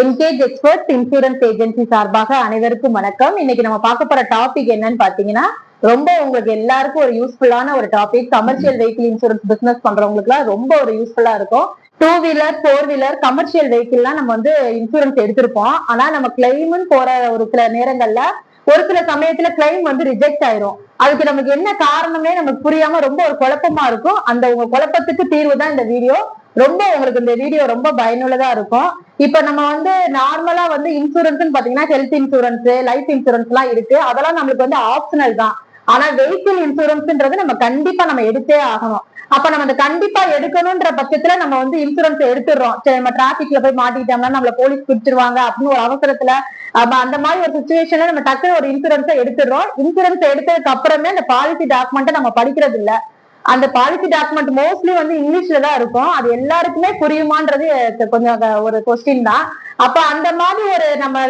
Engage experts insurance agency சார்பாக அனைவருக்கும் வணக்கம். இன்னைக்கு நம்ம பார்க்க போற டாபிக் என்னன்னு பாத்தீங்கன்னா, ரொம்ப உங்களுக்கு எல்லாருக்கும் ஒரு யூஸ்ஃபுல்லான ஒரு topic. Commercial vehicle insurance business பண்றவங்களுக்கு எல்லாம் ரொம்ப ஒரு யூஸ்ஃபுல்லா இருக்கும். 2 வீலர் 4 வீலர் கமர்ஷியல் வெஹிக்கிள்லாம் நம்ம இன்சூரன்ஸ் எடுத்திருப்போம். ஆனா நம்ம கிளைம்னு போற ஒரு சில நேரங்கள்ல ஒரு சில சமயத்துல கிளைம் ரிஜெக்ட் ஆயிரும். அதுக்கு நமக்கு என்ன காரணமே நமக்கு புரியாம ரொம்ப ஒரு குழப்பமா இருக்கும். அந்த உங்க குழப்பத்துக்கு தீர்வு தான் இந்த வீடியோ. உங்களுக்கு இந்த வீடியோ ரொம்ப பயனுள்ளதா இருக்கும். இப்ப நம்ம நார்மலா இன்சூரன்ஸ் பாத்தீங்கன்னா ஹெல்த் இன்சூரன்ஸ், லைஃப் இன்சூரன்ஸ் எல்லாம் இருக்கு. அதெல்லாம் நம்மளுக்கு ஆப்ஷனல் தான். ஆனா வெஹிக்கிள் இன்சூரன்ஸ்ன்றது நம்ம கண்டிப்பா நம்ம எடுத்தே ஆகணும். அப்ப நம்ம கண்டிப்பா எடுக்கணும்ன்ற பட்சத்துல நம்ம இன்சூரன்ஸ் எடுத்துடுறோம். சரி, நம்ம டிராபிக்ல போய் மாட்டிக்கிட்டோம்னா நம்மள போலீஸ் பிடிச்சிருவாங்க அப்படின்னு ஒரு அவசரத்துல அந்த மாதிரி ஒரு சுச்சுவேஷன்ல நம்ம டக்குனு ஒரு இன்சூரன்ஸை எடுத்துடுறோம். இன்சூரன்ஸ் எடுத்ததுக்கு அப்புறமே அந்த பாலிசி டாக்குமெண்ட்டை நம்ம படிக்கிறது இல்ல. அந்த பாலிசி டாக்குமெண்ட் மோஸ்ட்லி இங்கிலீஷ்ல தான் இருக்கும். அது எல்லாருக்குமே புரியுமான்றது கொஞ்சம் ஒரு கொஸ்டின் தான். அப்ப அந்த மாதிரி ஒரு நம்ம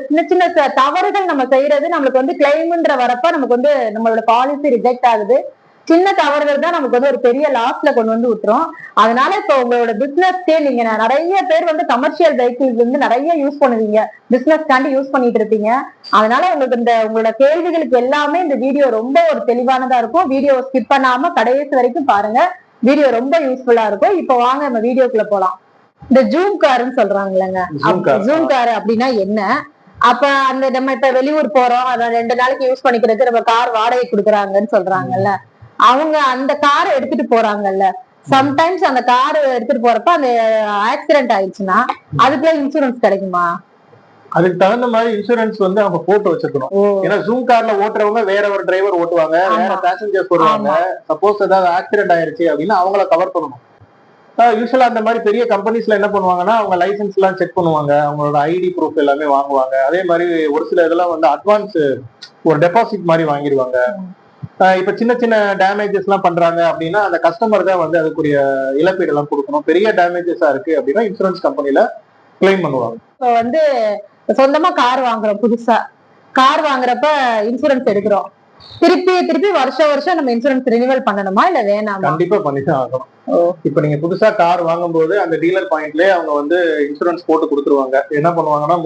சின்ன சின்ன தவறுகள் நம்ம செய்யறது நம்மளுக்கு கிளைம்ன்ற வரப்ப நமக்கு நம்மளோட பாலிசி ரிஜெக்ட் ஆகுது. சின்ன தவறுகள் தான் நமக்கு ஒரு பெரிய லாஸ்ல கொண்டு விட்டுரும். அதனால இப்ப உங்களோட பிசினஸ்க்கே நீங்க நிறைய பேர் கமர்ஷியல் வெஹிக்கிள்ஸ் நிறைய யூஸ் பண்ணுவீங்க, பிசினஸ்க்காண்டி யூஸ் பண்ணிட்டு இருப்பீங்க. அதனால உங்களுக்கு உங்களோட கேள்விகளுக்கு எல்லாமே இந்த வீடியோ ரொம்ப ஒரு தெளிவானதா இருக்கும். வீடியோ ஸ்கிப் பண்ணாம கடைசி வரைக்கும் பாருங்க. வீடியோ ரொம்ப யூஸ்ஃபுல்லா இருக்கும். இப்ப வாங்க நம்ம வீடியோக்குள்ள போலாம். இந்த ஜூம் கார்ன்னு சொல்றாங்கல்லங்க, ஜூம் கார் அப்படின்னா என்ன? அப்ப நம்ம இப்ப வெளியூர் போறோம், அதை 2 நாளைக்கு யூஸ் பண்ணிக்கிறதுக்கு நம்ம கார் வாடகை கொடுக்குறாங்கன்னு சொல்றாங்கல்ல. அவங்க அந்த காரை எடுத்துட்டு போறாங்கல்ல, சம்டைம்ஸ் அந்த கார் எடுத்துட்டு போறப்ப அந்த ஆக்சிடென்ட் ஆயிடுச்சுன்னா அதுக்குள்ள இன்சூரன்ஸ் கிடைக்குமா? அதுக்கு தகுந்த மாதிரி இன்சூரன்ஸ் அவங்க போட்டு வச்சிருக்கணும். ஏன்னா ஜூம் கார்ல ஓட்டுறவங்க வேற ஒரு டிரைவர் ஓட்டுவாங்க, வேற பேசஞ்சர்ஸ் வருவாங்க. சப்போஸ் ஏதாவது ஆக்சிடென்ட் ஆயிருச்சு அப்படின்னா அவங்கள கவர் பண்ணணும். யூஸ்வலா அந்த மாதிரி பெரிய கம்பெனிஸ்ல என்ன பண்ணுவாங்கன்னா அவங்க லைசன்ஸ் எல்லாம் செக் பண்ணுவாங்க, அவங்களோட ஐடி ப்ரூஃப் எல்லாமே வாங்குவாங்க. அதே மாதிரி ஒரு சில இதெல்லாம் அட்வான்ஸ் ஒரு டெபாசிட் மாதிரி வாங்கிடுவாங்க. இப்ப சின்ன சின்ன டேமேஜஸ் எல்லாம் பண்றாங்க அப்படின்னா அந்த கஸ்டமர் தான் அதுக்குரிய இழப்பீடு எல்லாம் கொடுக்கணும். பெரிய டேமேஜஸா இருக்கு அப்படின்னா இன்சூரன்ஸ் கம்பெனில கிளைம் பண்ணுவாங்க. இப்ப சொந்தமா கார் வாங்குறோம், புதுசா கார் வாங்குறப்ப இன்சூரன்ஸ் எடுக்கிறோம். திருப்பி வருஷம் நம்ம இன்சூரன்ஸ் ரினிவல் பண்ணணுமா இல்ல வேணாமா? கண்டிப்பா பண்ணிதான் ஆகணும். இப்ப நீங்க புதுசா கார் வாங்கும் போது அந்த டீலர் பாயிண்ட்லயே அவங்க இன்சூரன்ஸ் போட்டு கொடுத்துருவாங்க. என்ன பண்ணுவாங்கன்னா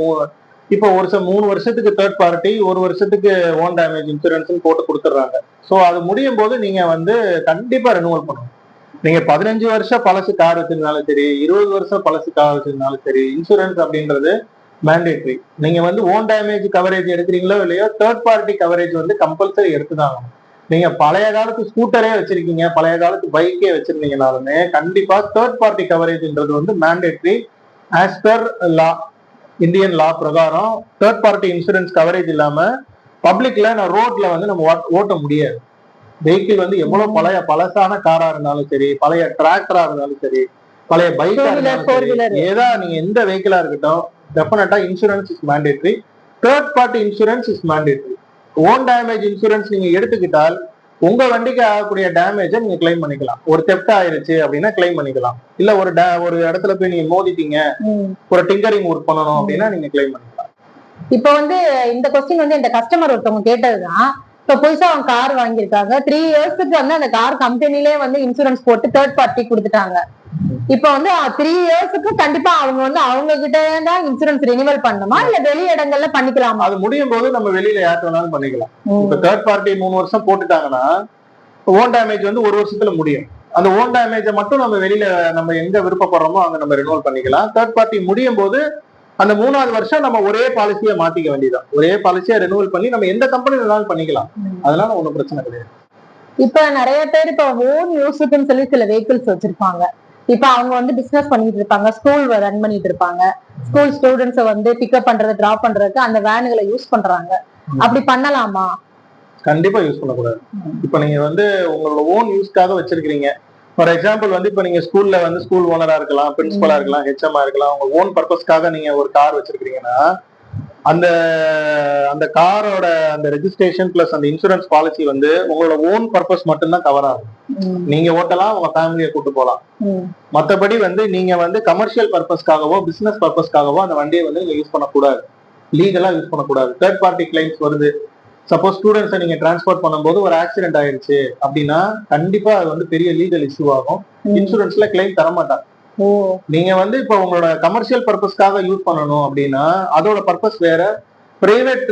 இப்போ 3 வருஷத்துக்கு தேர்ட் பார்ட்டி, 1 வருஷத்துக்கு ஓன் டேமேஜ் இன்சூரன்ஸ் போட்டு கொடுத்துட்றாங்க. ஸோ அது முடியும் போது நீங்க கண்டிப்பா ரெனுவல் பண்ணணும். நீங்க 15 வருஷம் பழசு கார் வச்சிருந்தாலும் சரி, 20 வருஷம் பழசு கார் வச்சிருந்தாலும் சரி, இன்சூரன்ஸ் அப்படின்றது மேண்டேட்ரி. நீங்க ஓன் டேமேஜ் கவரேஜ் எடுக்கிறீங்களோ இல்லையோ, தேர்ட் பார்ட்டி கவரேஜ் கம்பல்சரி எடுத்துதான். நீங்க பழைய காலத்து ஸ்கூட்டரே வச்சிருக்கீங்க, பழைய காலத்து பைக்கே வச்சிருந்தீங்கனாலுமே கண்டிப்பா தேர்ட் பார்ட்டி கவரேஜ்ன்றது mandatory. As per law, Indian law பிரகாரம் தேர்ட் பார்ட்டி இன்சூரன்ஸ் கவரேஜ் இல்லாம பப்ளிக்ல ரோட்ல நம்ம ஓட்ட முடியாது. வெஹிக்கிள் எவ்வளவு பழசான காரா இருந்தாலும் சரி, பழைய டிராக்டரா இருந்தாலும் சரி, பழைய பைக்கா இருந்தாலும் சரி, ஏதா நீங்க எந்த வெஹிக்கிளா இருக்கட்டும், டெஃபினட்டா insurance is mandatory. Third party insurance is mandatory. Own damage insurance நீங்க எடுத்துக்கிட்டால் உங்க வண்டிக்கு ஆகக்கூடிய டேமேஜை நீங்க கிளைம் பண்ணிக்கலாம். ஒரு தெஃப்ட் ஆயிருச்சு அப்படின்னா கிளைம் பண்ணிக்கலாம். இல்ல ஒரு இடத்துல போய் நீங்க மோதிட்டீங்க, ஒரு டிங்கரிங் ஒர்க் பண்ணணும் அப்படின்னா நீங்க கிளைம் பண்ணிக்கலாம். இப்ப இந்த கொஸ்டின் இந்த கஸ்டமர் ஒருத்தவங்க கேட்டதுதான். இப்ப புதுசா அவங்க கார் வாங்கியிருக்காங்க, 3 இயர்ஸ்க்கு அந்த கார் கம்பெனிலே இன்சூரன்ஸ் போட்டு தேர்ட் பார்ட்டி கொடுத்துட்டாங்க. இப்ப 3 இயர்ஸ்க்கு கண்டிப்பா அவங்க கிட்ட தான் இன்சூரன்ஸ் ரினிவல் பண்ணணுமா இல்ல வெளி இடங்கள்ல பண்ணிக்கலாமா? அது முடியும் போது நம்ம வெளியில யார்ட்ட வேணாலும் பண்ணிக்கலாம். இப்ப தேர்ட் பார்ட்டி 3 வருஷம் போட்டுட்டாங்கன்னா ஓன் டேமேஜ் 1 வருஷத்துல முடியும். அந்த ஓன் டேமேஜை மட்டும் நம்ம வெளியில நம்ம எங்க விருப்பப்படுறோமோ அங்க நம்ம ரினிவல் பண்ணிக்கலாம். தேர்ட் பார்ட்டி முடியும் போது அந்த 3வது வருஷம் நம்ம ஒரே பாலிசியை மாத்திக்க வேண்டியதான். ஒரே பாலிசியா ரினிவல் பண்ணி நம்ம எந்த கம்பெனி வேணாலும் பண்ணிக்கலாம். அதனால ஒன்றும் பிரச்சனை கிடையாது. இப்ப நிறைய பேர் ஓன் யூஸுக்குன்னு சொல்லி சில வெஹிக்கிள்ஸ் வச்சிருப்பாங்க. இப்ப அவங்க பிசினஸ் பண்ணிட்டு இருப்பாங்க, ஸ்கூல் ரன் பண்ணிட்டு இருப்பாங்க. ஸ்கூல் ஸ்டூடெண்ட்ஸை பிக்கப் பண்றது, டிராப் பண்றதுக்கு அந்த வேனுகளை யூஸ் பண்றாங்க. அப்படி பண்ணலாமா? கண்டிப்பா யூஸ் பண்ணக்கூடாது. இப்ப நீங்க உங்களோட ஓன் யூஸ்க்காக வச்சிருக்கீங்க. ஃபார் எக்ஸாம்பிள் இப்ப நீங்க ஸ்கூல்ல ஸ்கூல் ஓனரா இருக்கலாம், பிரின்சிபலா இருக்கலாம், ஹெச்எம்ஆ இருக்கலாம். உங்க ஓன் பர்பஸ்க்காக நீங்க ஒரு கார் வச்சிருக்கீங்கன்னா அந்த காரோட அந்த ரெஜிஸ்ட்ரேஷன் பிளஸ் அந்த இன்சூரன்ஸ் பாலிசி உங்களோட ஓன் பர்பஸ் மட்டும்தான் கவர் ஆகும். நீங்க ஓட்டலாம், உங்க ஃபேமிலியை கூட்டு போகலாம். மற்றபடி நீங்க கமர்ஷியல் பர்பஸ்க்காகவோ பிசினஸ் பர்பஸ்க்காகவோ அந்த வண்டியை நீங்க யூஸ் பண்ணக்கூடாது, லீகலா யூஸ் பண்ணக்கூடாது. தேர்ட் பார்ட்டி கிளைம்ஸ் வருது. சப்போஸ் ஸ்டூடெண்ட்ஸை நீங்க டிரான்ஸ்போர்ட் பண்ணும்போது ஒரு ஆக்சிடென்ட் ஆயிடுச்சு அப்படின்னா கண்டிப்பா அது பெரிய லீகல் இஷ்யூ ஆகும். இன்சூரன்ஸ்ல கிளைம் தர மாட்டாங்க. ஓ நீங்க வந்து இப்போ உங்களோட கமர்ஷியல் பர்பஸ்க்காக யூஸ் பண்ணணும் அப்படின்னா அதோட பர்பஸ் வேற, பிரைவேட்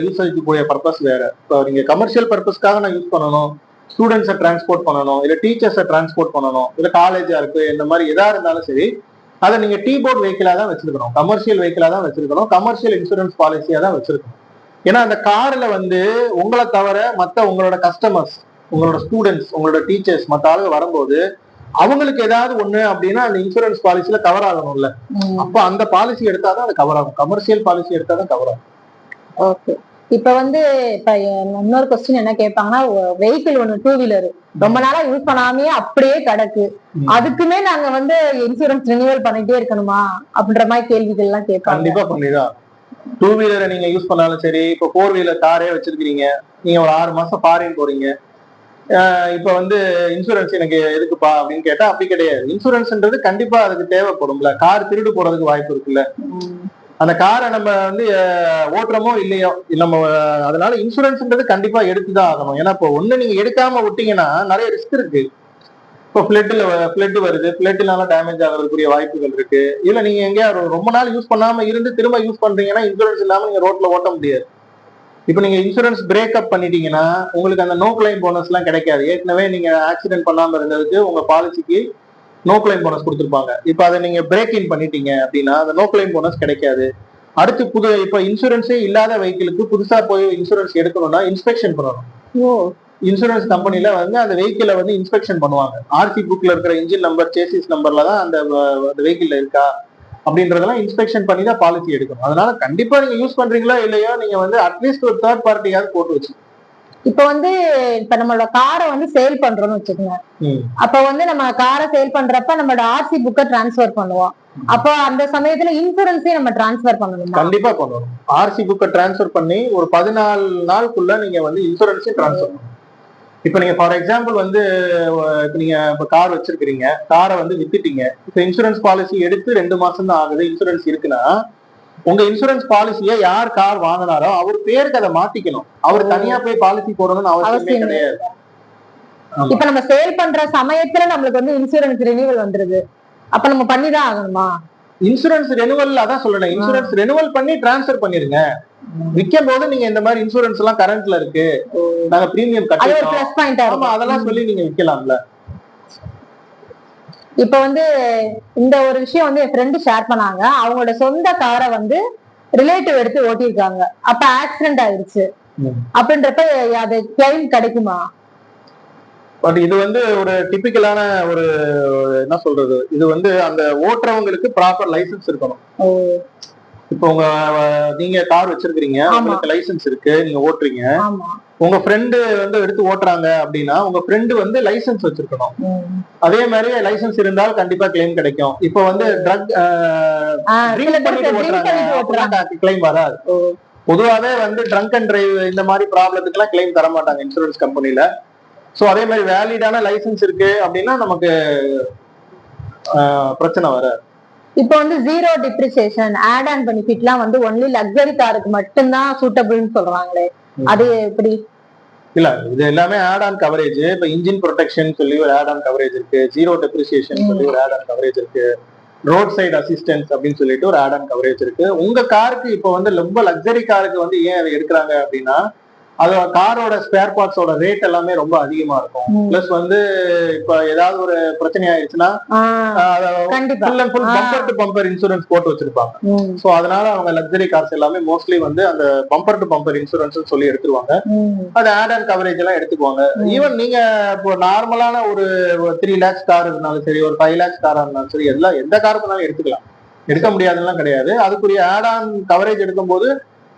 யூசேஜ் கூடிய பர்பஸ் வேற. இப்போ நீங்க கமர்ஷியல் பர்பஸ்க்காக நான் யூஸ் பண்ணணும், ஸ்டூடெண்ட்ஸை டிரான்ஸ்போர்ட் பண்ணணும், இல்ல டீச்சர்ஸை டிரான்ஸ்போர்ட் பண்ணணும், இல்ல காலேஜா இருக்கு, இந்த மாதிரி எதா இருந்தாலும் சரி, அதை நீங்க டீ போர்ட் வெஹிக்கிளா தான் வச்சிருக்கணும், கமர்ஷியல் வெஹிக்கிளா தான் வச்சிருக்கணும், கமர்ஷியல் இன்சூரன்ஸ் பாலிசியா தான் வச்சிருக்கணும். ஏன்னா அந்த கார்ல வந்து உங்களை தவிர மத்த உங்களோட கஸ்டமர்ஸ், உங்களோட ஸ்டூடெண்ட்ஸ், உங்களோட டீச்சர்ஸ், மத்த ஆளுங்க வரும்போது அவங்களுக்கு ஏதாவது ஒண்ணு அப்படின்னா அந்த இன்சூரன்ஸ் பாலிசில கவர் ஆகணும்ல. அப்ப அந்த பாலிசி எடுத்தாதான் அது கவர் ஆகும், கமர்ஷியல் பாலிசி எடுத்தாதான் கவர் ஆகும். ஓகே. இப்ப வந்து இப்ப இன்னொரு கொஸ்டின் என்ன கேட்பாங்கன்னா, வெஹிக்கிள் ஒண்ணு டூ வீலர் ரொம்ப நாளா யூஸ் பண்ணாமே அப்படியே கிடக்கு, அதுக்குமே நாங்க வந்து இன்சூரன்ஸ் ரினியூவல் பண்ணிட்டே இருக்கணுமா அப்படின்ற மாதிரி கேள்விகள் எல்லாம் கேட்பாங்க. கண்டிப்பா பண்ணிதான். டூ வீலரை நீங்க யூஸ் பண்ணாலும் சரி, இப்ப ஃபோர் வீலர் காரே வச்சிருக்கீங்க, நீங்க ஒரு 6 மாசம் ஃபாரின் போறீங்க, இப்ப வந்து இன்சூரன்ஸ் எனக்கு எதுக்குப்பா அப்படின்னு கேட்டா அப்படி கிடையாது. இன்சூரன்ஸ்ன்றது கண்டிப்பா அதுக்கு தேவைப்படும்ல. கார் திருடு போறதுக்கு வாய்ப்பு இருக்குல்ல, அந்த காரை நம்ம வந்து ஓட்டுறமோ இல்லையோ நம்ம, அதனால இன்சூரன்ஸ்ன்றது கண்டிப்பா எடுத்துதான் ஆகணும். ஏன்னா இப்போ ஒண்ணு நீங்க எடுக்காம விட்டீங்கன்னா நிறைய ரிஸ்க் இருக்கு. இப்போ பிளட் வருது, பிளட்னால டேமேஜ் ஆகிறதுக்குரிய வாய்ப்புகள் இருக்கு. இல்ல நீங்க எங்கேயா ரொம்ப நாள் யூஸ் பண்ணாம இருந்து திரும்ப யூஸ் பண்றீங்கன்னா இன்சூரன்ஸ் இல்லாம நீங்க ரோட்ல ஓட்ட முடியாது. இப்ப நீங்க இன்சூரன்ஸ் பிரேக்அப் பண்ணிட்டீங்கன்னா உங்களுக்கு அந்த நோ கிளைம் போனஸ் எல்லாம் கிடைக்காது. ஏற்கனவே நீங்க ஆக்சிடென்ட் பண்ணாம இருந்ததுக்கு உங்க பாலிசிக்கு நோ கிளைம் போனஸ் கொடுத்துருப்பாங்க. இப்ப அதை நீங்க பிரேக் இன் பண்ணிட்டீங்க அப்படின்னா அந்த நோ கிளைம் போனஸ் கிடைக்காது. அடுத்து இப்ப இன்சூரன்ஸே இல்லாத வெஹிக்கிளுக்கு புதுசா போய் இன்சூரன்ஸ் எடுக்கணும்னா இன்ஸ்பெக்ஷன் பண்ணணும். இன்சூரன்ஸ் கம்பெனில வந்து அந்த வெஹிக்கிளை வந்து இன்ஸ்பெக்ஷன் பண்ணுவாங்க. ஆர்சி புக்ல இருக்கிற இன்ஜின் நம்பர், சேசிஸ் நம்பர்ல தான் அந்த வெஹிக்கிள் இருக்கா அப்படின்றதெல்லாம் இன்ஸ்பெக்ஷன் பண்ணி தான் பாலிசி எடுக்கணும். அதனால கண்டிப்பா நீங்க யூஸ் பண்றீங்களா இல்லையோ நீங்க வந்து அட்லீஸ்ட் ஒரு தேர்ட் பார்ட்டியாவது போட்டு வச்சு. இப்ப வந்து இப்ப நம்மளோட காரை வந்து சேல் பண்றோம்னு வச்சுக்கோங்க, அப்ப வந்து நம்ம காரை சேல் பண்றப்ப நம்மளோட ஆர்சி புக்கை டிரான்ஸ்பர் பண்ணுவோம். அப்ப அந்த சமயத்துல இன்சூரன்ஸே நம்ம டிரான்ஸ்பர் பண்ணணும். கண்டிப்பா பண்ணணும். ஆர்சி புக்கை டிரான்ஸ்பர் பண்ணி ஒரு 14 நாளுக்குள்ள நீங்க வந்து இன்சூரன்ஸே டிரான்ஸ்பர் பண்ணணும். இப்ப நீங்க ஃபார் எக்ஸாம்பிள் வந்து இப்ப நீங்க இப்ப கார் வச்சிருக்கீங்க, காரை வந்து வித்துட்டீங்க, இப்ப இன்சூரன்ஸ் பாலிசி எடுத்து 2 மாசம் தான் ஆகுது, இன்சூரன்ஸ் இருக்குன்னா உங்க இன்சூரன்ஸ் பாலிசியை யார் கார் வாங்கினாரோ அவர் பேருக்கு அதை மாத்திக்கணும். அவர் தனியா போய் பாலிசி போடணும்னு அவசியமே கிடையாது. இப்ப நம்ம சேல் பண்ற சமயத்துல நம்மளுக்கு வந்து இன்சூரன்ஸ் ரினியூவல் வந்துருது, அப்ப நம்ம பண்ணிதான் ஆகணுமா? இன்சூரன்ஸ் ரெனுவல் அதான் சொல்றேன், இன்சூரன்ஸ் ரெனுவல் பண்ணி டிரான்ஸ்பர் பண்ணிருங்க. விற்கும் போது நீங்க இந்த மாதிரி இன்சூரன்ஸ் எல்லாம் கரண்ட்ல இருக்கு, நாங்க பிரீமியம் கட்டிட்டோம், அதெல்லாம் சொல்லி நீங்க விற்கலாம்ல. இப்ப வந்து இந்த ஒரு விஷயம் வந்து என் ஃப்ரெண்டு ஷேர் பண்ணாங்க. அவங்களோட சொந்த காரை வந்து ரிலேட்டிவ் எடுத்து ஓட்டிருக்காங்க, அப்ப ஆக்சிடென்ட் ஆயிடுச்சு அப்படின்றப்ப அது கிளைம் கிடைக்குமா? பட் இது வந்து ஒரு டிபிக்கலான ஒரு என்ன சொல்றது, இது வந்து அந்த ஓட்டுறவங்களுக்கு ப்ராப்பர் லைசன்ஸ் இருக்கணும். இப்போ நீங்க கார் வச்சிருக்கீங்க, உங்களுக்கு லைசன்ஸ் இருக்கு, நீங்க ஓட்டுறீங்க, உங்க ஃப்ரெண்டு வந்து எடுத்து ஓட்டுறாங்க அப்படின்னா உங்க ஃப்ரெண்டு வந்து லைசன்ஸ் வச்சிருக்கணும். அதே மாதிரி லைசன்ஸ் இருந்தால் கண்டிப்பா கிளைம் கிடைக்கும். இப்போ வந்து ட்ரிங்க் பண்ணிட்டு ஓட்டுறாங்க, கிளைம் வராது. பொதுவாவே வந்து ட்ரங்க் அண்ட் டிரைவ் இந்த மாதிரி ப்ராப்ளத்துக்கு எல்லாம் கிளைம் தர மாட்டாங்க இன்சூரன்ஸ் கம்பெனில. சோ அதே மாதிரி வேலிடான லைசன்ஸ் இருக்கு அப்படின்னா நமக்கு பிரச்சனை வராது. இப்போ வந்து ஜீரோ டிப்ரிசியேஷன் ஆட் ஆன் பெனிஃபிட்லாம் வந்து ஒன்லி லக்ஸரி காருக்கு மட்டும்தான் சூட்டபிள்னு சொல்றாங்களே, அது எப்படி? இல்ல, இது எல்லாமே ஆட் ஆன் கவரேஜ். இப்ப இன்ஜின் ப்ரொடெக்ஷன் சொல்லி ஒரு ஆட் ஆன் கவரேஜ் இருக்கு, ஜீரோ டெப்ரிசியேஷன் சொல்லி ஒரு ஆட் ஆன் கவரேஜ் இருக்கு, ரோட் சைடு அசிஸ்டன்ஸ் அப்படின்னு சொல்லிட்டு ஒரு ஆட் ஆன் கவரேஜ் இருக்கு. உங்க காருக்கு இப்போ வந்து ரொம்ப லக்ஸரி காருக்கு வந்து ஏன் அதை எடுக்கிறாங்க அப்படின்னா அது காரோட ஸ்பேர் பார்ட்ஸோட ரேட் எல்லாமே ரொம்ப அதிகமா இருக்கும். பிளஸ் வந்து இப்ப ஏதாவது ஒரு பிரச்சனை ஆயிடுச்சுன்னா பம்பர் டு பம்பர் இன்சூரன்ஸ் போட்டு வச்சிருப்பாங்க. சோ அதனால அவங்க லக்ஸரி கார்ஸ் எல்லாமே மோஸ்ட்லி வந்து அந்த பம்பர் டு பம்பர் இன்சூரன்ஸ் சொல்லி எடுத்துருவாங்க. அது ஆட் ஆன் கவரேஜ் எல்லாம் எடுத்துக்குவாங்க. ஈவன் நீங்க இப்போ நார்மலான ஒரு 3 lakhs கார் இருந்தாலும் சரி, ஒரு 5 lakhs காரா இருந்தாலும் சரி, எல்லாம் எந்த காருக்குனாலும் எடுத்துக்கலாம், எடுக்க முடியாதுலாம் கிடையாது. அதுக்குரிய ஆட் ஆன் கவரேஜ் எடுக்கும் போது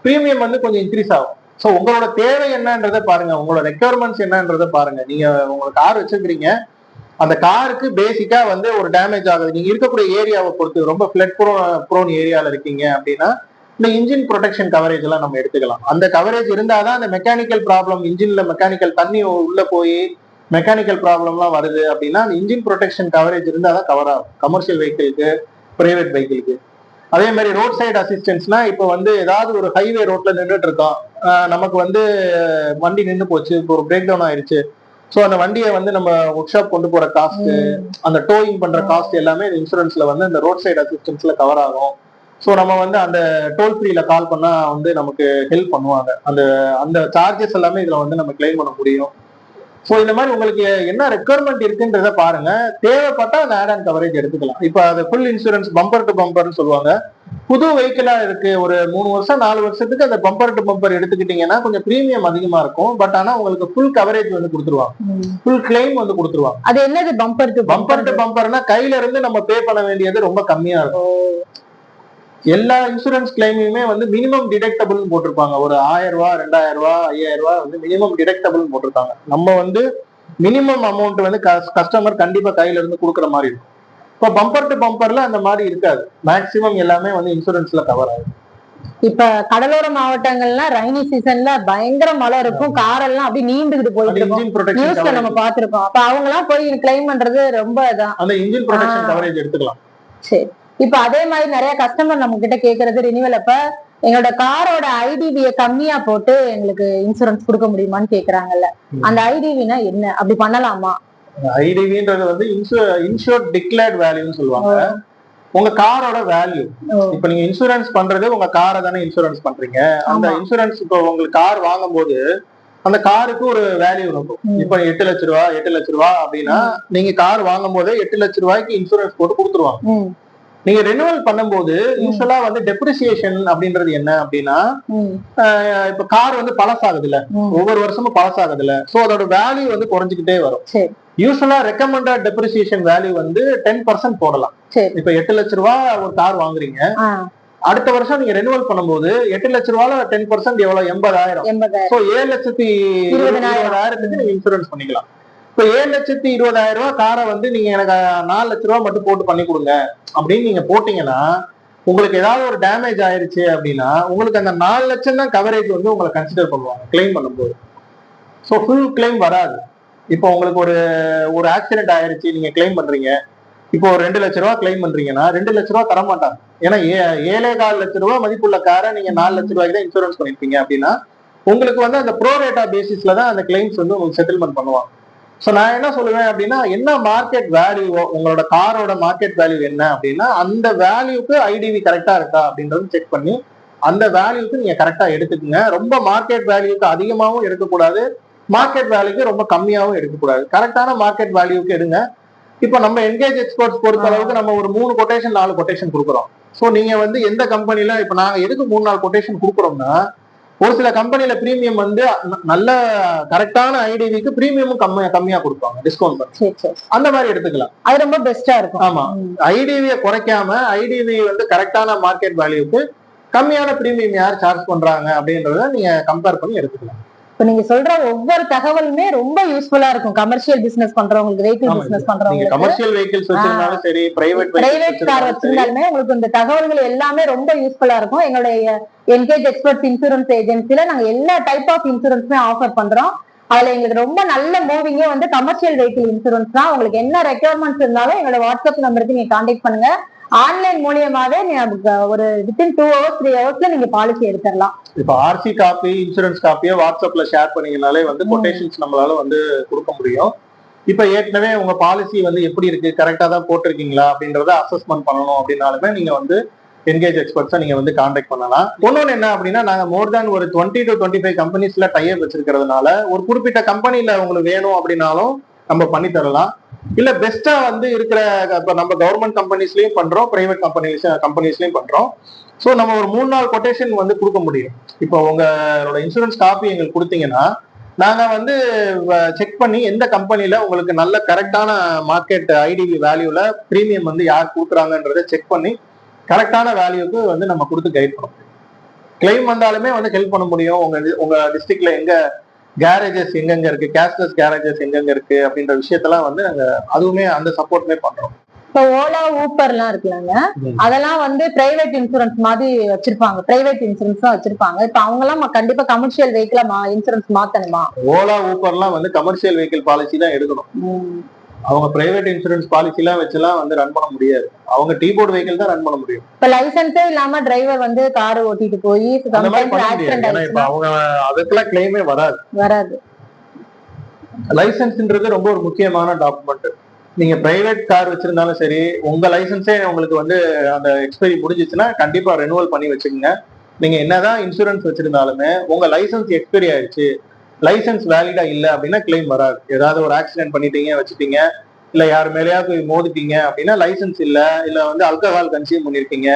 பிரீமியம் வந்து கொஞ்சம் இன்க்ரீஸ் ஆகும். சோ உங்களோட தேவை என்னன்றதை பாருங்க, உங்களோட ரெக்யர்மெண்ட்ஸ் என்னன்றதை பாருங்க. நீங்க உங்க கார் வச்சிருக்கீங்க, அந்த காருக்கு பேசிக்கா வந்து ஒரு டேமேஜ் ஆகுது, நீங்க இருக்கக்கூடிய ஏரியாவை பொறுத்து, ரொம்ப ஃபிளட் ப்ரோன் ஏரியால இருக்கீங்க அப்படின்னா இந்த இன்ஜின் ப்ரொடெக்ஷன் கவரேஜ் எல்லாம் நம்ம எடுத்துக்கலாம். அந்த கவரேஜ் இருந்தாதான் அந்த மெக்கானிக்கல் ப்ராப்ளம், இன்ஜின்ல மெக்கானிக்கல் தண்ணி உள்ள போய் மெக்கானிக்கல் ப்ராப்ளம்லாம் வருது அப்படின்னா அந்த இன்ஜின் ப்ரொடெக்ஷன் கவரேஜ் இருந்தாதான் கவர் ஆகும், கமர்ஷியல் வெஹிக்கிளுக்கு, பிரைவேட் வெஹிக்கிளுக்கு. அதே மாதிரி ரோட் சைடு அசிஸ்டன்ஸ்னா இப்போ வந்து ஏதாவது ஒரு ஹைவே ரோட்ல நின்றுட்டு இருக்கோம், நமக்கு வந்து வண்டி நின்று போச்சு, இப்போ ஒரு பிரேக் டவுன் ஆயிடுச்சு, சோ அந்த வண்டியை வந்து நம்ம ஒர்க் ஷாப் கொண்டு போற காஸ்ட், அந்த டோயிங் பண்ற காஸ்ட் எல்லாமே இன்சூரன்ஸ்ல வந்து இந்த ரோட் சைடு அசிஸ்டன்ஸ்ல கவர் ஆகும். ஸோ நம்ம வந்து அந்த டோல் ஃப்ரீல கால் பண்ணா வந்து நமக்கு ஹெல்ப் பண்ணுவாங்க. அந்த அந்த சார்ஜஸ் எல்லாமே இதுல வந்து நம்ம கிளைம் பண்ண முடியும். ஸோ இந்த மாதிரி உங்களுக்கு என்ன ரெக்குவயர்மெண்ட் இருக்குன்றத பாருங்க. தேவைப்பட்டா அந்த ஆட் அண்ட் கவரேஜ் எடுத்துக்கலாம். இப்போ அது ஃபுல் இன்சூரன்ஸ் பம்பர் டு பம்பர்னு சொல்லுவாங்க. புது வெஹிக்கிளா இருக்கு, ஒரு 3 வருஷம் 4 வருஷத்துக்கு அந்த பம்பர் டு பம்பர் எடுத்துக்கிட்டீங்கன்னா கொஞ்சம் பிரீமியம் அதிகமா இருக்கும். பட் ஆனா உங்களுக்கு ஃபுல் கவரேஜ் வந்து கொடுத்துருவாங்க, ஃபுல் கிளைம் வந்து கொடுத்துருவாங்க. அது என்னது பம்பர் டு பம்பர்னா கையில இருந்து நம்ம பே பண்ண வேண்டியது ரொம்ப கம்மியா இருக்கும். எல்லா இன்சூரன்ஸ் கிளைமுமே வந்து மினிமம் டிடெக்டபிள் போட்டிருப்பாங்க. ஒரு 1000 ரூபாய், 2000 ரூபாய், 5000 ரூபாய் வந்து மினிமம் டிடெக்டபிள் போட்டிருக்காங்க. நம்ம வந்து மினிமம் அமௌண்ட் வந்து கஸ்டமர் கண்டிப்பா கையில இருந்து கொடுக்குற மாதிரி இருக்கும். இப்போ பம்பர் டு பம்பர்ல அந்த மாதிரி இருக்காது. மேக்சிமம் எல்லாமே வந்து இன்சூரன்ஸ்ல கவர் ஆகும். இப்ப கடலோர மாவட்டங்கள்ல ரைனி சீசன்ல பயங்கர மழை இருக்கும், கார் எல்லாம் அப்படியே நீண்டுகிட்டு போயிட்டு இருக்கும், நியூஸ்ல நம்ம பாத்துருக்கோம். அப்ப அவங்க எல்லாம் போய் கிளைம் பண்றது ரொம்ப இதான். அந்த இன்ஜின் ப்ரொடெக்ஷன் கவரேஜ் எடுத்துக்கலாம். சரி, இப்ப அதே மாதிரி நிறைய கஸ்டமர் நம்ம கிட்ட கேக்குறது ரினிவல் அப்ப எங்களோட காரோட ஐடிவிய கம்மியா போட்டு எங்களுக்கு இன்சூரன்ஸ் கொடுக்க முடியுமான்னு கேக்குறாங்கல்ல. அந்த ஐடிவினா என்ன, அப்படி பண்ணலாமா? ஐடிவின்றது வந்து இன்சூர்ட் டிக்ளேர்ட் வேல்யூன்னு சொல்லுவாங்க. உங்க காரோட வேல்யூ. இப்ப நீங்க இன்சூரன்ஸ் பண்றது உங்க காரை தானே இன்சூரன்ஸ் பண்றீங்க. அந்த இன்சூரன்ஸ் இப்போ உங்களுக்கு கார் வாங்கும் போது அந்த காருக்கு ஒரு வேல்யூ இருக்கும். இப்ப 8 லட்சம் ரூபாய் 8 லட்சம் ரூபாய் அப்படின்னா நீங்க கார் வாங்கும் போதே 8 லட்சம் ரூபாய்க்கு இன்சூரன்ஸ் போட்டு கொடுத்துருவாங்க. நீங்க ரெனுவல் பண்ணும்போது யூஸ்வலா வந்து டெப்ரிசியேஷன் அப்படின்றது என்ன அப்படின்னா, இப்ப கார் வந்து பழசாகுது இல்ல, ஒவ்வொரு வருஷமும் பழசாகுது இல்ல, சோ அதோட வேல்யூ வந்து குறைஞ்சிக்கிட்டே வரும். யூஸ்வலா ரெக்கமெண்டட் டெப்ரிசியேஷன் வேல்யூ வந்து 10% போடலாம். இப்ப 8 லட்சம் ரூபாய் ஒரு கார் வாங்குறீங்க, அடுத்த வருஷம் நீங்க ரெனுவல் பண்ணும்போது 8 லட்சம் ரூபாய் 10% எவ்வளவு, 80,000. சோ 7,20,000க்கு நீங்க இன்சூரன்ஸ் பண்ணிக்கலாம். இப்ப 7,20,000 ரூபாய் காரை வந்து நீங்க எனக்கு 4 லட்சம் ரூபாய் மட்டும் போட்டு பண்ணி கொடுங்க அப்படின்னு நீங்க போட்டீங்கன்னா, உங்களுக்கு ஏதாவது ஒரு டேமேஜ் ஆயிருச்சு அப்படின்னா உங்களுக்கு அந்த 4 லட்சம் தான் கவரேஜ் வந்து உங்களை கன்சிடர் பண்ணுவாங்க கிளைம் பண்ணும்போது. ஸோ ஃபுல் கிளைம் வராது. இப்போ உங்களுக்கு ஒரு ஆக்சிடென்ட் ஆயிருச்சு, நீங்க கிளைம் பண்றீங்க, இப்போ ஒரு 2 லட்சம் ரூபாய் கிளைம் பண்றீங்கன்னா 2 லட்சம் ரூபாய் தர மாட்டாங்க. ஏன்னா 7,4 லட்சம் ரூபாய் மதிப்புள்ள காரை நீங்க 4 லட்சம் ரூபாய்க்கு தான் இன்சூரன்ஸ் பண்ணிருப்பீங்க அப்படின்னா உங்களுக்கு வந்து அந்த ப்ரோரேட்டா பேசிஸ்ல தான் அந்த கிளைம்ஸ் வந்து உங்களுக்கு செட்டில்மெண்ட் பண்ணுவாங்க. ஸோ நான் என்ன சொல்லுவேன் அப்படின்னா, என்ன மார்க்கெட் வேல்யூவோ உங்களோட காரோட மார்க்கெட் வேல்யூ என்ன அப்படின்னா அந்த வேல்யூக்கு ஐடிவி கரெக்டா இருக்கா அப்படின்றது செக் பண்ணி அந்த வேல்யூக்கு நீங்க கரெக்டா எடுத்துக்கோங்க. ரொம்ப மார்க்கெட் வேல்யூக்கு அதிகமாகவும் எடுக்கக்கூடாது, மார்க்கெட் வேல்யூக்கு ரொம்ப கம்மியாகவும் எடுக்கக்கூடாது. கரெக்டான மார்க்கெட் வேல்யூக்கு எடுங்க. இப்போ நம்ம என்கேஜ் எக்ஸ்பர்ட்ஸ் பொறுத்த அளவுக்கு நம்ம ஒரு 3 கொட்டேஷன் 4 கொட்டேஷன் கொடுக்குறோம். ஸோ நீங்க வந்து எந்த கம்பெனில இப்ப நாங்க எதுக்கு 3-4 கொட்டேஷன் கொடுக்குறோம்னா, ஒரு சில கம்பெனில பிரீமியம் வந்து நல்ல கரெக்டான ஐடிவிக்கு பிரீமியமும் கம்மியா கொடுப்பாங்க, டிஸ்கவுண்ட் பண்ணி. அந்த மாதிரி எடுத்துக்கலாம், அது ரொம்ப பெஸ்டா இருக்கும். ஆமா, ஐடிவியை குறைக்காம ஐடிவி வந்து கரெக்டான மார்க்கெட் வேல்யூக்கு கம்மியான பிரீமியம் யார் சார்ஜ் பண்றாங்க அப்படின்றத நீங்க கம்பேர் பண்ணி எடுத்துக்கலாம். இப்ப நீங்க சொல்ற ஒவ்வொரு தகவலுமே ரொம்ப யூஸ்ஃபுல்லா இருக்கும் கமர்ஷியல் பிசினஸ் பண்றவங்களுக்கு, வெஹிக்கிள் பிசினஸ் பண்றவங்களுக்கு. கமர்ஷியல் வெஹிக்கிள்ஸ் வச்சிருந்தாலும் சரி, பிரைவேட் கார் வச்சிருந்தாலுமே உங்களுக்கு இந்த தகவல்கள் எல்லாமே ரொம்ப யூஸ்ஃபுல்லா இருக்கும். எங்களுடைய என்கேஜ் எக்ஸ்பர்ட்ஸ் இன்சூரன்ஸ் ஏஜென்சில நாங்க எல்லா டைப் ஆஃப் இன்சூரன்ஸுமே ஆஃபர் பண்றோம். அதுல எங்களுக்கு ரொம்ப நல்ல மூவிங்கே வந்து கமர்ஷியல் வெஹிக்கிள் இன்சூரன்ஸ் தான். உங்களுக்கு என்ன ரெக்யர்மெண்ட்ஸ் இருந்தாலும் எங்களோட வாட்ஸ்அப் நம்பருக்கு நீங்க கான்டாக்ட் பண்ணுங்க. ஆன்லைன் மூலியமாவே ஒரு வித்தின் 2 hours 3 hours நீங்க பாலிசி எடுத்துடலாம். இப்ப ஆர்சி காப்பி, இன்சூரன்ஸ் காப்பியை வாட்ஸ்அப்ல ஷேர் பண்ணீங்கனாலே வந்து கொட்டேஷன்ஸ் நம்மளால வந்து கொடுக்க முடியும். இப்ப ஏற்கனவே உங்க பாலிசி வந்து எப்படி இருக்கு, கரெக்டா தான் போட்டிருக்கீங்களா அப்படின்றத அசஸ்மெண்ட் பண்ணணும் அப்படின்னாலுமே நீங்க வந்து என்கேஜ் எக்ஸ்பர்ட்ஸை நீங்க வந்து கான்டாக்ட் பண்ணலாம். ஒன்னொன்னு என்ன அப்படின்னா, நாங்க மோர் தேன் ஒரு 20 to 25 கம்பெனிஸ்ல டைப் வச்சிருக்கிறதுனால ஒரு குறிப்பிட்ட கம்பெனில உங்களுக்கு வேணும் அப்படின்னாலும் நம்ம பண்ணி தரலாம். இல்ல பெஸ்டா வந்து இருக்கிற நம்ம கவர்மெண்ட் கம்பெனிஸ்லயும் பண்றோம், பிரைவேட் கம்பெனிஸ்லயும் பண்றோம். ஸோ நம்ம ஒரு 3-4 கொட்டேஷன் வந்து கொடுக்க முடியும். இப்போ உங்களோட இன்சூரன்ஸ் காப்பி எங்களுக்கு கொடுத்தீங்கன்னா நாங்க வந்து செக் பண்ணி எந்த கம்பெனில உங்களுக்கு நல்ல கரெக்டான மார்க்கெட் ஐடிவி வேல்யூல பிரீமியம் வந்து யார் கொடுக்குறாங்கன்றத செக் பண்ணி கரெக்டான வேல்யூக்கு வந்து நம்ம கொடுத்து கைட் பண்ண முடியும். கிளைம் வந்தாலுமே வந்து ஹெல்ப் பண்ண முடியும். உங்க டிஸ்ட்ரிக்ட்ல எங்க கேரேஜஸ் எங்கெங்க இருக்கு, கேஷ்லெஸ் கேரேஜஸ் எங்கெங்க இருக்கு அப்படின்ற விஷயத்தெல்லாம் வந்து நாங்க அதுவுமே அந்த சப்போர்ட்மே பண்றோம். இப்போ ஓலா ஊப்பர் எல்லாம் இருக்குல்லங்க, அதெல்லாம் வந்து பிரைவேட் இன்சூரன்ஸ் மாதிரி வச்சிருப்பாங்க, பிரைவேட் இன்சூரன்ஸ் தான் வச்சிருப்பாங்க. இப்ப அவங்க எல்லாம் கண்டிப்பா கமர்ஷியல் வெஹிக்கிளா இன்சூரன்ஸ் மாத்தணுமா? ஓலா ஊப்பர் எல்லாம் வந்து கமர்ஷியல் வெஹிக்கிள் பாலிசி தான் எடுக்கணும். அவங்க பிரைவேட் இன்சூரன்ஸ் பாலிசி எல்லாம் வச்செல்லாம் வந்து ரன் பண்ண முடியாது. அவங்க டீ போர்டு வெஹிக்கிள் தான் ரன் பண்ண முடியும். இப்ப லைசன்ஸே இல்லாம டிரைவர் வந்து கார் ஓட்டிட்டு போய் அவங்க அதுக்கெல்லாம் கிளைமே வராது. லைசன்ஸ்ன்றது ரொம்ப ஒரு முக்கியமான டாக்குமெண்ட். நீங்க பிரைவேட் கார் வச்சிருந்தாலும் சரி, உங்க லைசன்ஸே உங்களுக்கு வந்து அந்த எக்ஸ்பைரி முடிஞ்சிச்சுன்னா கண்டிப்பா ரெனுவல் பண்ணி வச்சுக்கோங்க. நீங்க என்னதான் இன்சூரன்ஸ் வச்சிருந்தாலுமே உங்க லைசன்ஸ் எக்ஸ்பைரி ஆயிடுச்சு, லைசன்ஸ் வேலிடா இல்ல அப்படின்னா கிளைம் வராது. ஏதாவது ஒரு ஆக்சிடென்ட் பண்ணிட்டீங்க வச்சுட்டீங்க, இல்ல யார் மேலேயாவது போய் மோதிட்டீங்க அப்படின்னா லைசன்ஸ் இல்ல, இல்ல வந்து ஆல்கஹால் கன்சியூம் பண்ணிருக்கீங்க,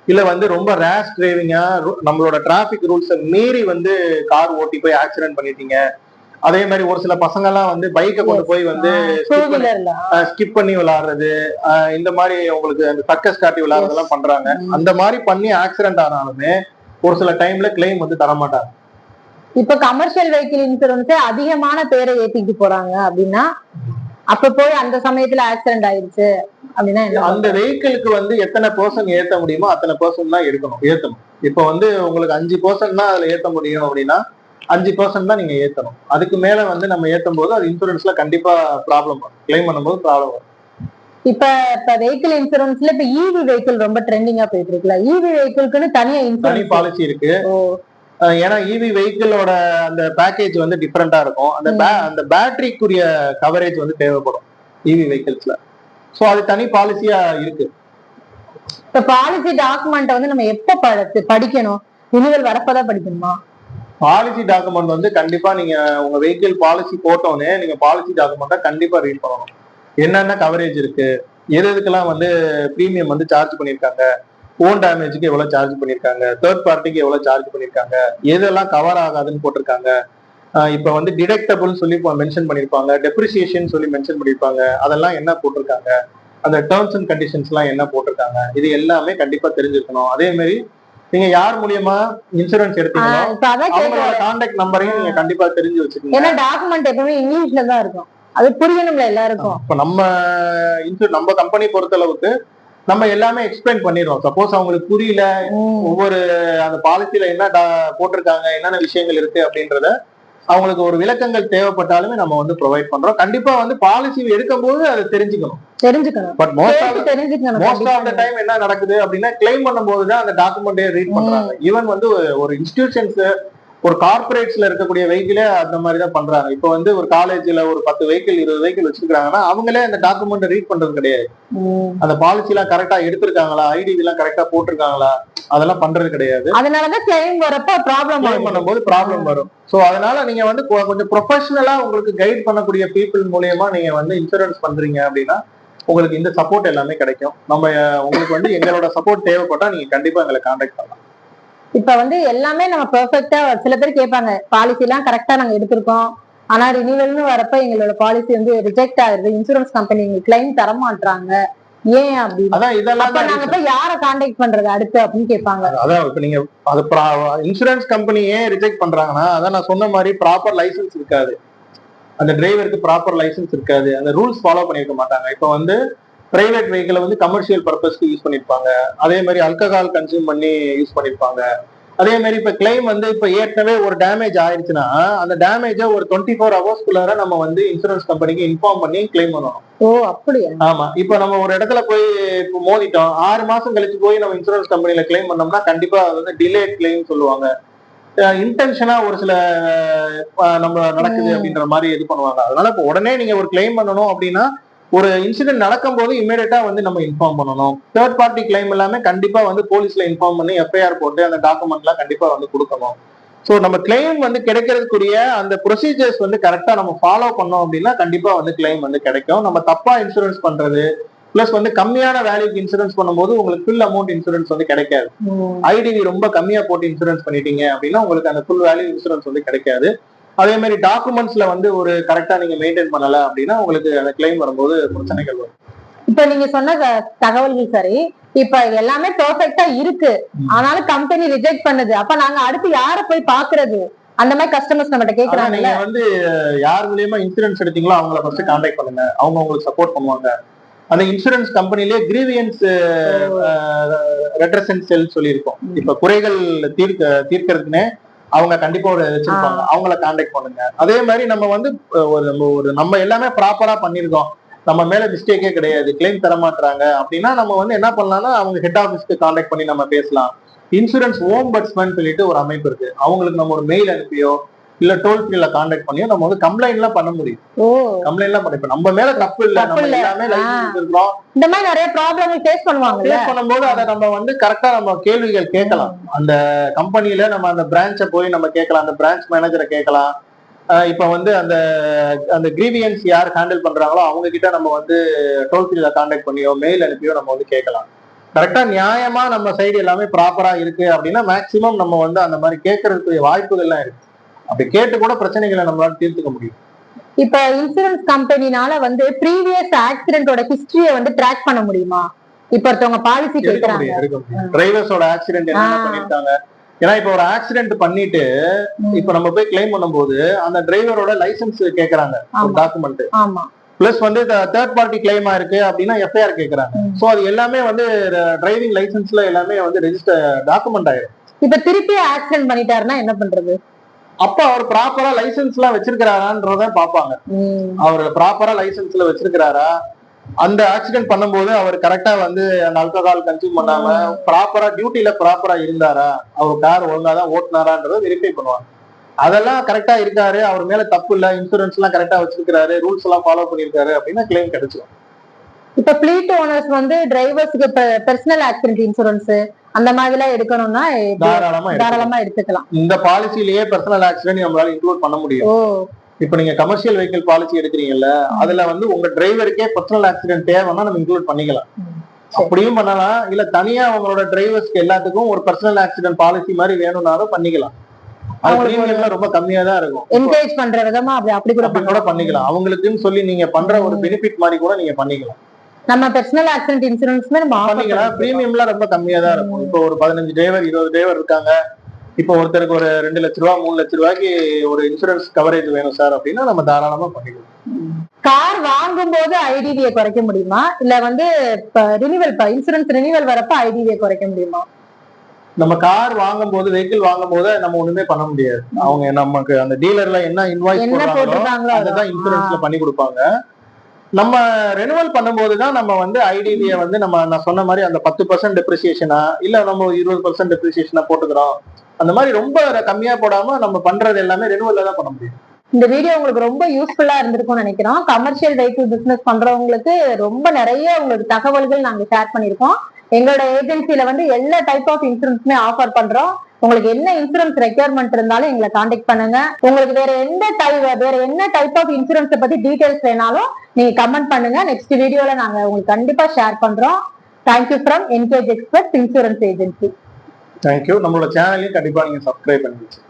இல்ல வந்து ரொம்ப ரேஷ் டிரைவிங்கா நம்மளோட டிராபிக் ரூல்ஸை மீறி வந்து கார் ஓட்டி போய் ஆக்சிடென்ட் பண்ணிட்டீங்க. அதே மாதிரி ஒரு சில பசங்க எல்லாம் வந்து பைக்கை கொண்டு போய் வந்து ஸ்கிப் பண்ணி விளையாடுறது, இந்த மாதிரி உங்களுக்கு அந்த சர்க்கஸ் காட்டி விளையாடுறதெல்லாம் பண்றாங்க. அந்த மாதிரி பண்ணி ஆக்சிடென்ட் ஆனாலுமே ஒரு சில டைம்ல கிளைம் வந்து தரமாட்டாங்க. இப்ப கமர்ஷியல் வெஹிக்கிள் இன்சூரன்ஸ் அதிகமான பேரை ஏத்திட்டு போறாங்க அப்படின்னா, அப்ப போய் அந்த சமயத்துல ஆக்சிடென்ட் ஆயிடுச்சு அப்படின்னா அந்த வெஹிக்கிளுக்கு வந்து எத்தனை பர்சன்ட் ஏத்த முடியுமோ அத்தனை பர்சன்ட் தான் ஏத்தணும். இப்ப வந்து உங்களுக்கு 5% தான் அதுல ஏத்த முடியும் அப்படின்னா 5% தான் நீங்க ஏத்தணும். அதுக்கு மேல வந்து நம்ம ஏத்தும் போது அது இன்சூரன்ஸ்ல கண்டிப்பா ப்ராப்ளம் வரும். கிளைம் பண்ணும்போது ப்ராப்ளம் வரும். இப்ப வெஹிக்கிள் இன்சூரன்ஸ்ல இப்ப இவி வெஹிக்கிள் ரொம்ப ட்ரெண்டிங்கா போயிட்டு இருக்குல்ல, இவி வெஹிக்கிள்க்குன்னு தனி பாலிசி இருக்கு. ஏன்னா இவி வெஹிக்கிளோட அந்த பேக்கேஜ் வந்து டிஃபரெண்டா இருக்கும். அந்த பேட்டரிக்குரிய கவரேஜ் வந்து தேவைப்படும் இவி வெஹிக்கிள்ஸ்ல. சோ அது தனி பாலிசியா இருக்கு. இப்ப பாலிசி டாக்குமெண்ட் வந்து நம்ம எப்ப படிக்கணும்? ரினிவல் வரப்பதான் படிக்கணுமா? பாலிசி டாக்குமெண்ட் வந்து கண்டிப்பா நீங்க உங்க வெஹிக்கிள் பாலிசி போட்டோன்னே நீங்க பாலிசி டாக்குமெண்ட்டை கண்டிப்பா ரீட் பண்ணணும். என்னென்ன கவரேஜ் இருக்கு, எதுக்கெல்லாம் வந்து பிரீமியம் வந்து சார்ஜ் பண்ணிருக்காங்க, ஓன் டேமேஜுக்கு எவ்வளவு சார்ஜ் பண்ணிருக்காங்க, தேர்ட் பார்ட்டிக்கு எவ்வளவு சார்ஜ் பண்ணிருக்காங்க, எதெல்லாம் கவர் ஆகாதுன்னு போட்டிருக்காங்க. இப்ப வந்து டிடெக்டபிள் சொல்லி மென்ஷன் பண்ணிருப்பாங்க, டெப்ரிசியேஷன் சொல்லி மென்ஷன் பண்ணிருப்பாங்க. அதெல்லாம் என்ன போட்டிருக்காங்க, அந்த டேர்ம்ஸ் அண்ட் கண்டிஷன்ஸ் எல்லாம் என்ன போட்டிருக்காங்க, இது எல்லாமே கண்டிப்பா தெரிஞ்சிருக்கணும். அதே மாதிரி நீங்க யார் மூலியமா இன்சூரன்ஸ் எடுத்தீங்களோ அவங்களோட கான்டாக்ட் நம்பரையும் நீங்க கண்டிப்பா தெரிஞ்சு வச்சுக்கோங்க. ஏன்னா டாக்குமெண்ட் எப்பவுமே இங்கிலீஷ்ல தான் இருக்கும், அது புரியணும்ல எல்லாருக்கும். இப்ப நம்ம கம்பெனி பொறுத்த அளவுக்கு நம்ம எல்லாமே எக்ஸ்பிளைன் பண்ணிடுறோம். சப்போஸ் அவங்களுக்கு புரியல, ஒவ்வொரு அந்த பாலிசியில என்ன போட்டிருக்காங்க, என்னென்ன விஷயங்கள் இருக்கு அப்படின்றத அவங்களுக்கு ஒரு விளக்கங்கள் தேவைப்பட்டாலுமே நம்ம வந்து ப்ரொவைட் பண்றோம். கண்டிப்பா வந்து பாலிசி எடுக்கும் போது அதை தெரிஞ்சுக்கணும். But most of the time என்ன நடக்குது அப்படின்னா கிளைம் பண்ணும்போதுதான் அந்த டாக்குமெண்டே ரீட் பண்றாங்க. ஈவன் வந்து ஒரு இன்ஸ்டிடியூஷன்ஸ், ஒரு கார்பரேட்ஸ்ல இருக்கக்கூடிய வெஹிக்கிளே அந்த மாதிரி தான் பண்றாங்க. இப்ப வந்து ஒரு காலேஜ்ல ஒரு 10 வெஹிக்கிள் 20 வெஹிக்கிள் வச்சிருக்காங்கன்னா அவங்களே அந்த டாக்குமெண்ட் ரீட் பண்றது கிடையாது. அந்த பாலிசி எல்லாம் கரெக்டா எடுத்திருக்காங்களா, ஐடிவி எல்லாம் கரெக்டா போட்டிருக்காங்களா, அதெல்லாம் பண்றது கிடையாது. அதனாலதான் கிளைம் வரப்ப ப்ராப்ளம் பண்ணும்போது ப்ராப்ளம் வரும். சோ அதனால நீங்க வந்து கொஞ்சம் ப்ரொஃபஷனலா உங்களுக்கு கைட் பண்ணக்கூடிய பீப்புள் மூலியமா நீங்க வந்து இன்சூரன்ஸ் பண்றீங்க அப்படின்னா உங்களுக்கு இந்த சப்போர்ட் எல்லாமே கிடைக்கும். உங்களுக்கு வந்து எங்களோட சப்போர்ட் தேவைப்பட்டா நீங்க கண்டிப்பா எங்களை கான்டாக்ட் பண்ணலாம். இப்ப வந்து எல்லாமே நம்ம பெர்ஃபெக்ட்டா, சில பேர் கேட்பாங்க பாலிசி எல்லாம் கரெக்டா நாங்க எடுத்திருக்கோம், ஆனா ரினிவல்னு வரப்ப எங்களோட பாலிசி வந்து ரிஜெக்ட் ஆகுது, இன்சூரன்ஸ் கம்பெனி எங்களுக்கு கிளைம் தர மாட்டாங்க, ஏன் அப்படின்னு. இதெல்லாம் நாங்க போய் யார கான்டாக்ட் பண்றது அடுத்து அப்படின்னு கேட்பாங்க. அதான் இப்ப நீங்க அது இன்சூரன்ஸ் கம்பெனி ஏன் ரிஜெக்ட் பண்றாங்கன்னா, அதான் நான் சொன்ன மாதிரி ப்ராப்பர் லைசன்ஸ் இருக்காது, அந்த டிரைவருக்கு ப்ராப்பர் லைசன்ஸ் இருக்காது, அந்த ரூல்ஸ் ஃபாலோ பண்ணிருக்க மாட்டாங்க. இப்ப வந்து பிரைவேட் வெஹிக்கிளை வந்து கமர்ஷியல் பர்பஸ்க்கு யூஸ் பண்ணிருப்பாங்க, அதே மாதிரி ஆல்கஹால் கன்சியூம் பண்ணி யூஸ் பண்ணிருப்பாங்க. அதே மாதிரி இப்ப கிளைம் வந்து இப்ப ஏற்கனவே ஒரு டேமேஜ் ஆயிடுச்சுன்னா அந்த டேமேஜ ஒரு 24 ஹவர்ஸ்க்குள்ளார நம்ம வந்து இன்சூரன்ஸ் கம்பெனிக்கு இன்ஃபார்ம் பண்ணி கிளைம் பண்ணணும். ஓ அப்படியா? ஆமா. இப்ப நம்ம ஒரு இடத்துல போய் இப்போ மோதிட்டோம், 6 மாசம் கழிச்சு போய் நம்ம இன்சூரன்ஸ் கம்பெனில கிளைம் பண்ணோம்னா கண்டிப்பா வந்து டிலேட் கிளைம் சொல்லுவாங்க. இன்டென்ஷனா ஒரு சில நம்ம நடக்குது அப்படின்ற மாதிரி இது பண்ணுவாங்க. அதனால இப்ப உடனே நீங்க ஒரு கிளைம் பண்ணணும் அப்படின்னா ஒரு இன்சிடென்ட் நடக்கும் போது இமீடியட்டா வந்து நம்ம இன்ஃபார்ம் பண்ணணும். தேர்ட் பார்ட்டி கிளைம் எல்லாமே கண்டிப்பா வந்து போலீஸ்ல இன்ஃபார்ம் பண்ணி எஃப்ஐஆர் போட்டு அந்த டாக்குமெண்ட் எல்லாம் கண்டிப்பா வந்து கொடுக்கணும். ஸோ நம்ம கிளைம் வந்து கிடைக்கிறதுக்குரிய அந்த ப்ரொசீஜர்ஸ் வந்து கரெக்டா நம்ம ஃபாலோ பண்ணோம் அப்படின்னா கண்டிப்பா வந்து கிளைம் வந்து கிடைக்கும். நம்ம தப்பா இன்சூரன்ஸ் பண்றது பிளஸ் வந்து கம்மியான வேல்யூக்கு இன்சூரன்ஸ் பண்ணும்போது உங்களுக்கு ஃபுல் அமௌண்ட் இன்சூரன்ஸ் வந்து கிடைக்காது. ஐடிவி ரொம்ப கம்மியா போட்டு இன்சூரன்ஸ் பண்ணிட்டீங்க அப்படின்னா உங்களுக்கு அந்த ஃபுல் வேல்யூ இன்சூரன்ஸ் வந்து கிடைக்காது. அதே மாதிரி டாக்குமெண்ட்ஸ்ல வந்து ஒரு கரெக்டா நீங்க மெயின்டைன் பண்ணல அப்படின்னா உங்களுக்கு அந்த கிளைம் வரும்போது பிரச்சனைகள் வரும். இப்ப நீங்க சொன்ன தகவல்கள் சரி, இப்ப எல்லாமே பெர்ஃபெக்ட்டா இருக்கு, ஆனாலும் கம்பெனி ரிஜெக்ட் பண்ணுது, அப்ப நாங்க அடுத்து யார போய் பாக்குறது? அந்த மாதிரி கஸ்டமர்ஸ் நம்மகிட்ட கேக்குறாங்க. நீங்க வந்து யார் மூலியமா இன்சூரன்ஸ் எடுத்தீங்களோ அவங்கள ஃபர்ஸ்ட் கான்டாக்ட் பண்ணுங்க, அவங்க உங்களுக்கு சப்போர்ட் பண்ணுவாங்க. அந்த இன்சூரன்ஸ் கம்பெனிலே கிரீவியன்ஸ் ரெட்ரசன் செல் சொல்லி இருக்கும். இப்ப குறைகள் தீர்க்கிறதுக்குன்னு அவங்க கண்டிப்பா ஒரு வச்சிருப்பாங்க, அவங்கள கான்டாக்ட் பண்ணுங்க. அதே மாதிரி நம்ம வந்து நம்ம எல்லாமே ப்ராப்பரா பண்ணிருக்கோம், நம்ம மேல மிஸ்டேக்கே கிடையாது, கிளைம் தர மாட்டாங்க அப்படின்னா நம்ம வந்து என்ன பண்ணலாம்னா அவங்க ஹெட் ஆஃபீஸ்க்கு கான்டாக்ட் பண்ணி நம்ம பேசலாம். இன்சூரன்ஸ் ஓம்பட்ஸ்மேன் சொல்லிட்டு ஒரு அமைப்பு இருக்கு, அவங்களுக்கு நம்ம ஒரு மெயில் அனுப்பியோ இல்ல டோல் ஃப்ரீல கான்டாக்ட் பண்ணியோ நம்ம வந்து கம்ப்ளைண்ட் எல்லாம் பண்ண முடியும். கம்ப்ளைண்ட் எல்லாம் இப்ப நம்ம மேல தப்பு இல்ல, நம்ம எல்லாமே லைசன்ஸ் இருக்கிறோம். இந்த மாதிரி நிறைய ப்ராப்ளம் ஃபேஸ் பண்ணுவாங்க. ஃபேஸ் பண்ணும்போது அதை நம்ம வந்து கரெக்டா நம்ம கேள்விகள் கேட்கலாம். அந்த கம்பெனில நம்ம அந்த பிரான்ச்சை போய் நம்ம கேட்கலாம், அந்த பிரான்ச் மேனேஜரை கேட்கலாம். இப்ப வந்து அந்த அந்த கிரீவியன்ஸ் யார் ஹேண்டில் பண்றாங்களோ அவங்க கிட்ட நம்ம வந்து டோல் ஃப்ரீல கான்டாக்ட் பண்ணியோ மெயில் அனுப்பியோ நம்ம வந்து கேட்கலாம். கரெக்டா நியாயமா நம்ம சைடு எல்லாமே ப்ராப்பரா இருக்கு அப்படின்னா மேக்சிமம் நம்ம வந்து அந்த மாதிரி கேட்கறதுக்குரிய வாய்ப்புகள்லாம் இருக்கு. அப்படி கேட்டு கூட பிரச்சனைகளை நம்மளால தீர்த்துக்க முடியும். இப்ப இன்சூரன்ஸ் கம்பெனினால வந்து ப்ரீவியஸ் ஆக்சிடென்ட்டோட ஹிஸ்டரியை வந்து ட்ராக் பண்ண முடியுமா? இப்ப ஒருத்தவங்க பாலிசி கேட்கறாங்க, எடுக்க முடியும். டிரைவர்ஸோட ஆக்சிடென்ட் என்ன பண்ணிருக்காங்க, ஏன்னா இப்ப ஒரு ஆக்சிடென்ட் பண்ணிட்டு இப்ப நம்ம போய் கிளைம் பண்ணும்போது அந்த டிரைவரோட லைசன்ஸ் கேக்குறாங்க, டாக்குமெண்ட். பிளஸ் வந்து தேர்ட் பார்ட்டி கிளைமா இருக்கு அப்படின்னா எஃப்ஐஆர் கேக்குறாங்க. சோ அது எல்லாமே வந்து டிரைவிங் லைசன்ஸ்ல எல்லாமே வந்து ரெஜிஸ்டர் டாக்குமெண்ட் ஆயிடும். இப்ப திருப்பி ஆக்சிடென்ட் பண்ணிட்டாருன்னா என்ன பண்றது? அப்ப அவர் ப்ராப்பரா லைசன்ஸ் எல்லாம் வச்சிருக்கிறாரான்றத பாப்பாங்க. அவர் ப்ராப்பரா லைசன்ஸ்ல வச்சிருக்கிறாரா, அந்த ஆக்சிடென்ட் பண்ணும்போது அவர் கரெக்டா வந்து அந்த ஆல்கஹால் கன்சியூம் பண்ணாம ப்ராப்பரா டியூட்டில ப்ராப்பரா இருந்தாரா, அவர் கார் ஒழுங்காதான் ஓட்டுனாரான்றத வெரிஃபை பண்ணுவாங்க. அதெல்லாம் கரெக்டா இருக்காரு, அவர் மேல தப்பு இல்ல, இன்சூரன்ஸ் எல்லாம் கரெக்டா வச்சிருக்காரு, ரூல்ஸ் எல்லாம் ஃபாலோ பண்ணிருக்காரு அப்படின்னா கிளைம் கிடைச்சிடும். இப்ப ஃபிளீட் ஓனர்ஸ் வந்து டிரைவர்ஸ்க்கு பர்சனல் ஆக்சிடென்ட் இன்சூரன்ஸ் அந்த மாதிரி எல்லாம் எடுக்கணும்னா தாராளமா எடுத்துக்கலாம். இந்த பாலிசிலேயே பர்சனல் ஆக்சிடென்ட் நம்மளால இன்க்ளூட் பண்ண முடியும். இப்ப நீங்க கமர்ஷியல் வெஹிக்கிள் பாலிசி எடுக்கிறீங்கல்ல, அதுல வந்து உங்க டிரைவருக்கே பர்சனல் ஆக்சிடென்ட் தேவைன்னா நம்ம இன்க்ளூட் பண்ணிக்கலாம். அப்படியும் பண்ணலாம், இல்ல தனியா உங்களோட டிரைவர்ஸ்க்கு எல்லாத்துக்கும் ஒரு பர்சனல் ஆக்சிடென்ட் பாலிசி மாதிரி வேணும்னாலும் பண்ணிக்கலாம். அது பிரீமியம்ல ரொம்ப கம்மியா தான் இருக்கும். என்கரேஜ் பண்ற விதமா அப்படி கூட பண்ணிக்கலாம். அவங்களுக்குன்னு சொல்லி நீங்க பண்ற ஒரு பெனிஃபிட் மாதிரி கூட நீங்க பண்ணிக்கலாம். நம்ம பர்சனல் ஆக்சிடென்ட் இன்சூரன்ஸ் பண்ணிக்கலாம். பிரீமியம்ல ரொம்ப கம்மியா தான் இருக்கும். இப்போ ஒரு 15 டிரைவர் 20 டிரைவர் இருக்காங்க, இப்போ ஒருத்தருக்கு ஒரு 2 லட்ச ரூபா 3 லட்ச ரூபாய்க்கு ஒரு இன்சூரன்ஸ் கவரேஜ் வேணும் சார் அப்படின்னா நம்ம தாராளமா பண்ணிக்கலாம். கார் வாங்கும் போது ஐடிவியை குறைக்க முடியுமா, இல்ல வந்து ரினிவல் இன்சூரன்ஸ் ரினிவல் வரப்ப ஐடிவியை குறைக்க முடியுமா? நம்ம கார் வாங்கும் போது, வெஹிக்கிள் வாங்கும் போது நம்ம ஒண்ணுமே பண்ண முடியாது. அவங்க நமக்கு அந்த டீலர்ல என்ன இன்வாய்ஸ் போடுறாங்களோ அதுதான் இன்சூரன்ஸ்ல பண்ணி கொடுப்பாங்க. நம்ம ரெனுவல் பண்ணும்போதுதான் நம்ம வந்து ஐடிவியை வந்து நான் சொன்ன மாதிரி அந்த 10% டெப்ரிசியேஷனா இல்ல நம்ம 20% டெப்ரிசியேஷனா போட்டுக்கிறோம். அந்த மாதிரி ரொம்ப கம்மியா போடாம நம்ம பண்றது எல்லாமே ரெனுவல்ல தான் பண்ண முடியும். இந்த வீடியோ உங்களுக்கு ரொம்ப யூஸ்ஃபுல்லா இருந்திருக்கும்னு நினைக்கிறோம். கமர்ஷியல் வெஹிக்கிள் பிசினஸ் பண்றவங்களுக்கு ரொம்ப நிறைய உங்களுக்கு தகவல்கள் நாங்க ஷேர் பண்ணிருக்கோம். எங்களோட ஏஜென்சில வந்து எல்லா டைப் ஆஃப் இன்சூரன்ஸுமே ஆஃபர் பண்றோம். உங்களுக்கு என்ன இன்சூரன்ஸ் ரெக்யர்மெண்ட் இருந்தாலும் எங்களை கான்டாக்ட் பண்ணுங்க. உங்களுக்கு வேற என்ன டைப் ஆஃப் இன்சூரன்ஸ் பத்தி டீடைல்ஸ் வேணாலும் நீங்க கமெண்ட் பண்ணுங்க. நெக்ஸ்ட் வீடியோல நாங்க உங்களுக்கு கண்டிப்பா ஷேர் பண்றோம். Thank you from engage experts insurance agency. Thank you. நம்மளோட சேனலையும் கண்டிப்பா நீங்க சப்ஸ்கிரைப் பண்ணுங்க.